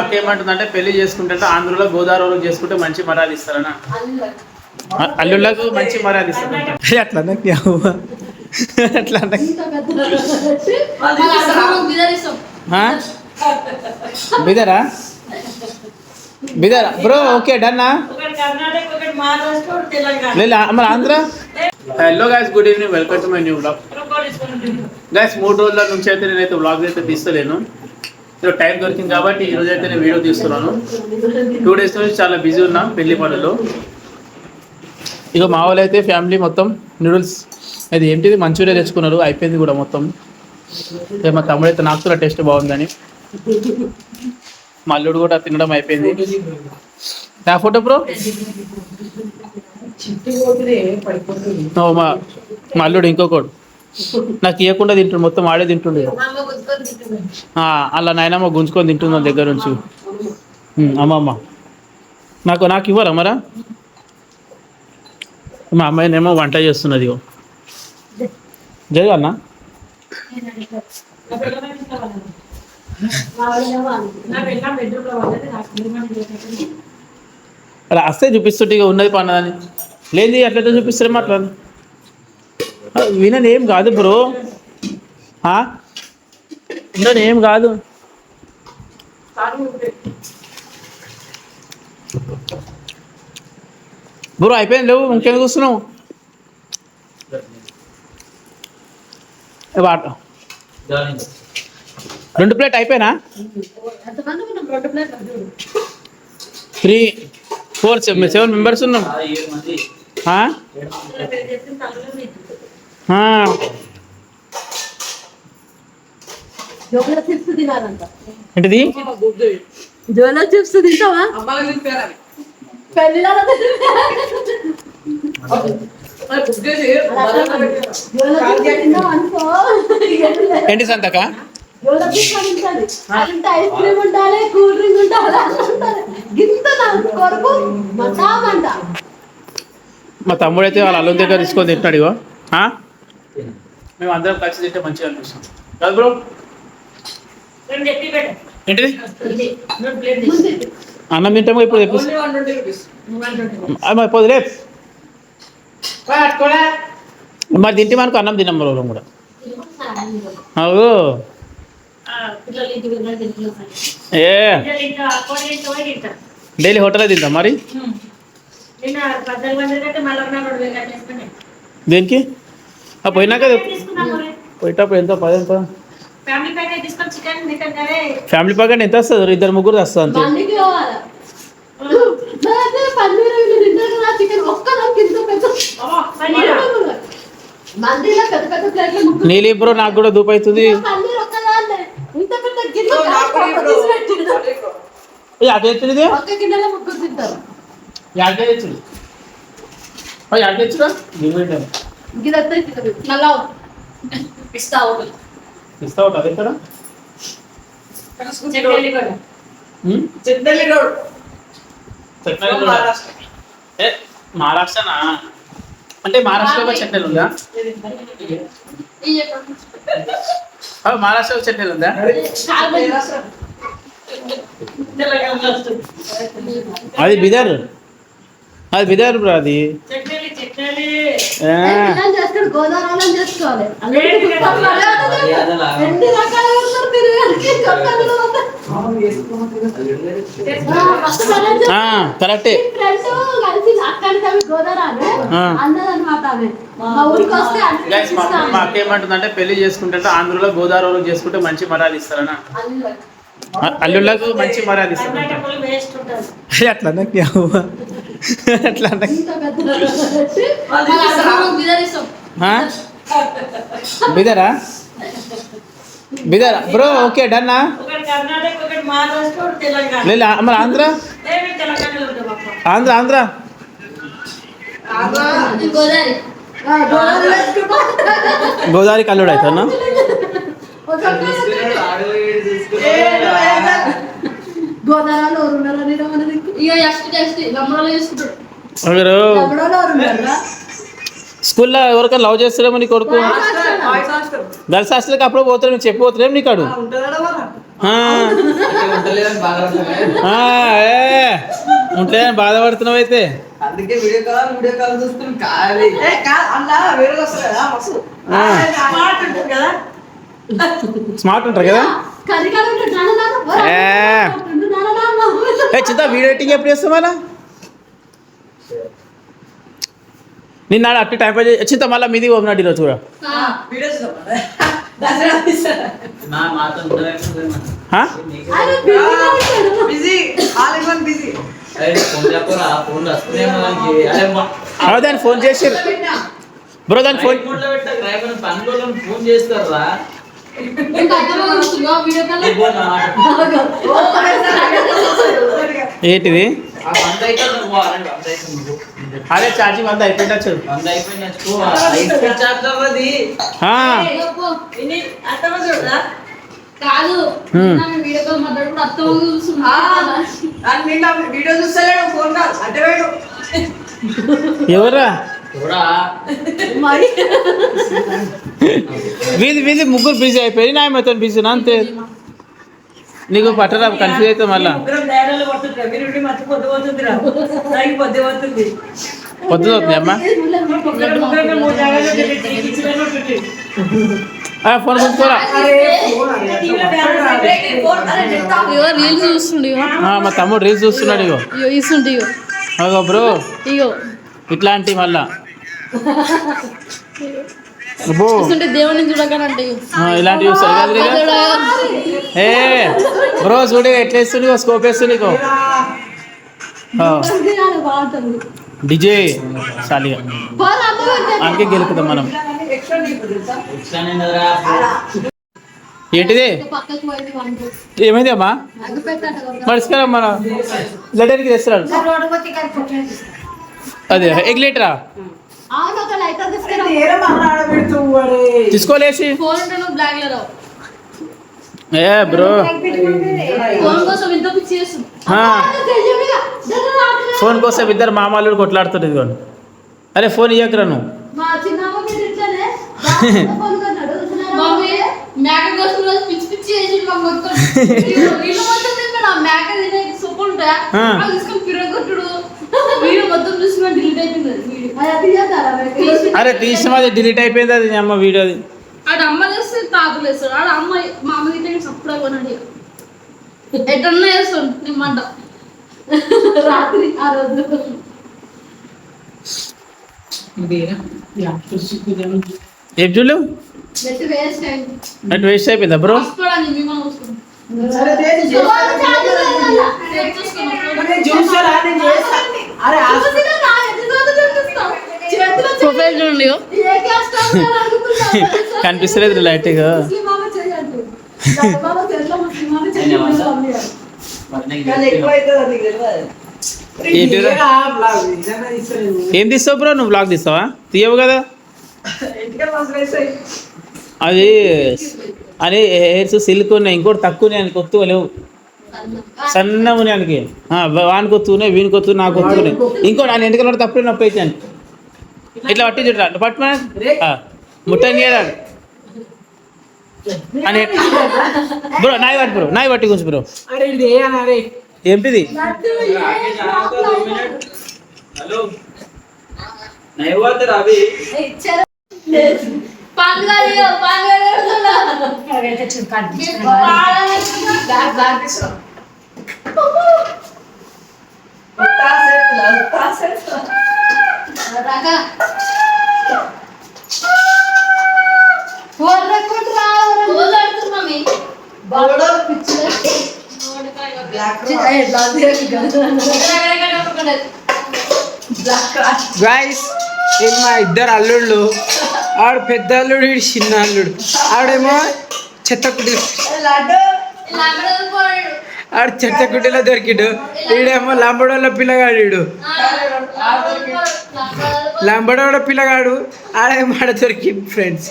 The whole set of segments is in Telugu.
అక్క ఏమంటుందంటే పెళ్లి చేసుకుంటే ఆంధ్రలో గోదావరిలో చేసుకుంటే మంచి మర్యాద ఇస్తారనా, అల్లుళ్ళకు మంచి మర్యాద ఇస్తారు అట్లా అట్లా బిదరా బిదరా బ్రో ఓకే డన్నా మరి Andhra. Hello guys, good evening, welcome to my new blog. Guys 3 రోజుల నుంచి అయితే నేనైతే బ్లాగ్ అయితే తీస్తలేను. ఈరోజు టైం దొరికింది కాబట్టి ఈరోజు అయితే నేను వీడియో తీస్తున్నాను. 2 డేస్ నుంచి చాలా బిజీ ఉన్నాం పెళ్లి పనుల్లో. ఇక మా వాళ్ళు అయితే ఫ్యామిలీ మొత్తం నూడిల్స్ అది ఏంటిది మంచూరియా తెచ్చుకున్నారు, అయిపోయింది కూడా మొత్తం. ఇక మా తమ్ముడు అయితే నాకు కూడా టేస్ట్ బాగుందని, మా అల్లుడు కూడా తినడం అయిపోయింది. నా ఫోటో బ్రో మా అల్లుడు ఇంకొకడు నాకు ఇవ్వకుండా తింటుండు, మొత్తం ఆడే తింటుండే. అలా నాయనమ్మ గుంజుకొని తింటుంది దగ్గర నుంచి. అమ్మమ్మ నాకు ఇవ్వరా మరా? మా అమ్మాయినేమో వంట చేస్తున్నది. జరగన్నా అలా వస్తే చూపిస్తుంటే ఇక ఉన్నది పన్నదని లేదు, అట్లయితే చూపిస్తారే మాట్లాడు. వినని ఏం కాదు బ్రో, వినని ఏం కాదు. బ్రో అయిపోయింది, లేవు ఇంకెందుకు చూస్తున్నావు? వాట 2 ప్లేట్ అయిపోయినా 3, 4, 7 మెంబర్స్ ఉన్నాం. ఏంటిది జోలో చిప్స్ తింటావా? ఏంటి సంతక ఐస్ క్రీమ్ ఉండాలి, కూల్ డ్రింక్ ఉండాలి. మా తమ్ముడు అయితే వాళ్ళ అల్లం దగ్గర తీసుకొని తింటాడు. ఇగో మేము అందరం కలిసి తింటే మంచిగా అనిపిస్తాం కదా బ్రో. ఏంటిది అన్నం తింటాము ఇప్పుడు చెప్పి రేపు మరి తింటే మనకు అన్నం తిన్నాం మనం కూడా. అవు ఏ డైలీ హోటల్లో తింటాం మరి. దేనికి పోయినాక పోయేటప్పుడు ఎంత 10 ఎంత ఫ్యామిలీ ప్యాకెట్ ఎంత వస్తుంది? 2-3 వస్తుంది అంతే. నీళ్ళు బ్రో నాకు కూడా దూపు అవుతుంది. ఇస్తా ఉంటుంది ఎక్కడ మహారాష్ట్రనా? అంటే మహారాష్ట్రలో చట్నీలు ఉందా? మహారాష్ట్రలో చట్నీలు ఉందా? అది బిదర్, అది బిదర్ బ్రో. అది కరెక్టే. మా అక్క ఏమంటుందంటే పెళ్లి చేసుకుంటే ఆంధ్రలో గోదావరిలో చేసుకుంటే మంచి మర్యాద ఇస్తారనా, అల్లుళ్ళకు మంచి మర్యాద ఇస్తారు అట్లా అట్లా బిదరా బిదరా బ్రో ఓకే డన్నా. లేదు మరి ఆంధ్ర ఆంధ్ర ఆంధ్ర గోదావరి కల్లుడు అవుతానా? స్కూల్లో ఎవరికైనా లవ్ చేస్తారేమో నీ కొడుకు? గర్ల్స్ హాస్టల్కి అప్పుడు పోతారు, చెప్పిపోతారేమో నీకు? అడు ఉంటలేదని బాధపడుతున్నావు అయితే. అందుకే వీడియో కాల్ చూస్తున్నాం. కాదు అలా వేరే వస్తారు కదా మస్తు స్మార్ట్ ఉంటుంది కదా. స్మార్ట్ ఉంటారు కదా. చింత వీడియో ఎడిటింగ్ ఎప్పుడు చేస్తాం అలా నిన్న అట్టి టైం పాస్ చింత మళ్ళీ మీది పోతున్నాడు ఈరోజు కూడా. దాన్ని ఫోన్ చేసి బ్రో దాన్ని ఫోన్ ఫోన్ చేస్తారా ఏంటిది అదే ఛార్జింగ్ అంతా అయిపోయింది. కాదు వీడియో కాల్ మాట్లాడుకుంటూ వీడియో చూస్తలేడు ఫోన్ కాల్ అంటే వేడు ఎవరా వీధి వీధి ముగ్గురు బిజీ అయిపోయి నా మొత్తం బిజీ అంతే. నీకు పట్టరా కన్ఫ్యూజ్ అవుతుంది మళ్ళా. పొద్దున అవుతుంది అమ్మా. ఫోన్ కొనుక్కోరా రీల్స్ చూస్తుండే మా తమ్ముడు రీల్స్ చూస్తున్నాడు. ఇగో ఇస్తుండే అగో బ్రో ఇగో ఇట్లాంటి మళ్ళా దేవుని చూడగానంటే ఇలాంటివి చూస్తారు కదా. ఏ బ్రో చూడ ఎట్లా వేస్తుంది స్కోప్ వేస్తుంది నీకు డిజే సాలిగా అందుకే గెలుకుతాం మనం. ఏంటిది ఏమైంది అమ్మా మర్చిపోయాం మన లెటర్కి తెస్తున్నాడు. అదే ఎగ్ లీటరా తీసుకోలేసి ఏ బ్రో ఫోన్ కోసం ఇద్దరు మామూలు కొట్లాడుతుంది. ఇదిగోండి అరే ఫోన్ ఇయ్యకురా నువ్వు. అరే తీసిన అది డిలీట్ అయిపోయింది. అది అమ్మ వీడియో అది అమ్మ లేస్తే తాతలు వేస్తాడు ఆడ అమ్మ మా అమ్మ తింటే సప్పుడు కొనండి ఎటన్నా వేస్తాడు నిమ్మంట రాత్రి ఆ రోజు ఏం చూడు నెట్ వేస్ట్ అయింది. నెట్ వేస్ట్ అయిపోయిందా బ్రో. ప్రొఫైల్ చూడండి కనిపిస్తలేదు లైట్గా. ఏం తీస్తావు బ్రో నువ్వు బ్లాగ్ తీస్తావా తీయవు కదా. అది అదే హెయిర్స్ సిల్క్ ఉన్నాయి ఇంకోటి తక్కువ ఉన్నాయి అని కొత్తగా లేవు సన్నగా ఉన్నాయి ఆయనకి వానికి కొత్తున్నాయి వీనికి కొత్తు నాకు కొత్తున్నాయి ఇంకోటి ఆయన ఎందుకంటే తప్పుడే నొప్పి అయితే అని ఇట్లా పట్టి చూడరా పట్టుమా ముట్టని చేయరాడు అని బ్రో నాయి పట్టు బ్రో నాయి పట్టి కొంచెం బ్రో ఏంటిది గైస్ ఇది మా ఇద్దరు అల్లుళ్ళు ఆడు పెద్ద అల్లుడు వీడు చిన్న అల్లుడు ఆడేమో చెత్తకుటి ఆడు చెత్తకుటిలో దొరికిడు వీడేమో లంబడోళ్ళ పిల్లగాడు లంబడోళ్ళ పిల్లగాడు ఆడేమో ఆడ దొరికింది ఫ్రెండ్స్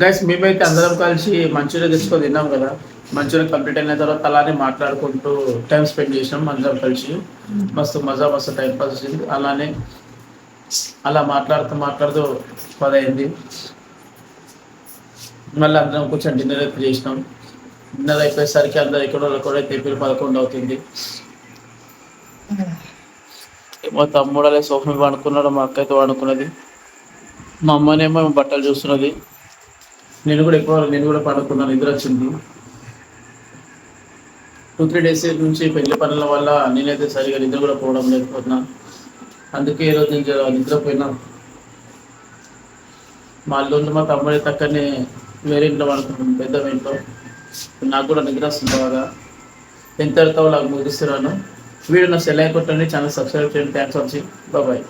గైస్ మేమైతే అందరం కలిసి మంచూరియా తెచ్చుకొని తిన్నాం కదా మంచిగా కంప్లీట్ అయిన తర్వాత అలానే మాట్లాడుకుంటూ టైం స్పెండ్ చేసినాం అందరం కలిసి. మస్తు టైం పాస్ వచ్చింది. అలానే అలా మాట్లాడుతూ 10 అయింది. మళ్ళీ అందరం కూర్చొని డిన్నర్ అయితే చేసినాం. డిన్నర్ అయిపోయేసరికి అందరు ఎక్కడైతే తెప్పి 11 అవుతుంది. మా తమ్ముడు సోఫా మీద వండుకున్నాడు, మా అక్క అయితే వండుకున్నది, మా అమ్మనేమో బట్టలు చూస్తున్నది. నేను కూడా పడుకున్నాను, నిద్ర వచ్చింది. 2-3 డేస్ నుంచి పెళ్లి పనుల వల్ల నేనైతే సరిగా నిద్ర కూడా పోవడం లేకపోతున్నా. అందుకే ఈరోజు నేను నిద్రపోయినా. మా అల్లుళ్ళు మా తమ్ముడు అయితే అక్కడనే వేరే ఇంట్లో పడుకున్నాను, పెద్ద ఇంట్లో. నాకు కూడా నిద్ర వస్తుంది బాగా. ఎంతటితో నాకు ముగిస్తున్నాను. వీడియో నా సెల్ అయిపోతుంది. ఛానల్ సబ్స్క్రైబ్ చేయండి. Thanks for watching. బాయ్.